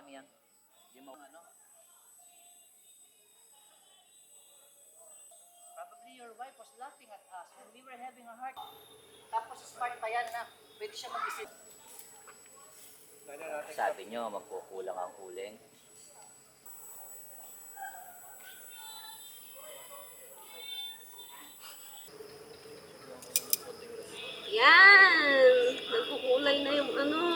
yan. Hindi mo ano. Probably your wife was laughing at us when we were having a heart. Tapos smart pa yan na pwede siya mag-isip. Sabi nyo, magkukulang ang uling. Yan! Nagkukulay na yung ano.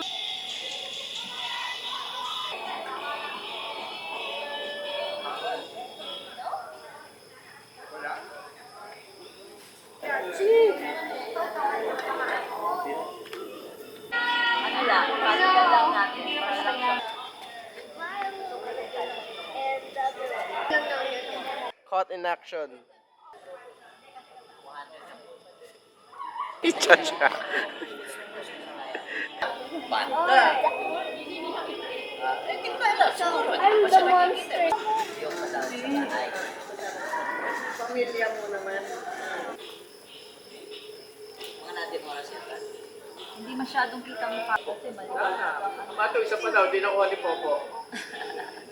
Ano lang, kalitan lang natin. Caught in action. Chacha. Banda. Hindi ko alam. Siguro, hindi pa siya nakikita. Yung kasama sa bahay. Pamilya mo naman. Mga natin oras yan. Hindi masyadong kita mukha kasi maliwanag. Mato, isa pa daw, di nakuha ni Popo.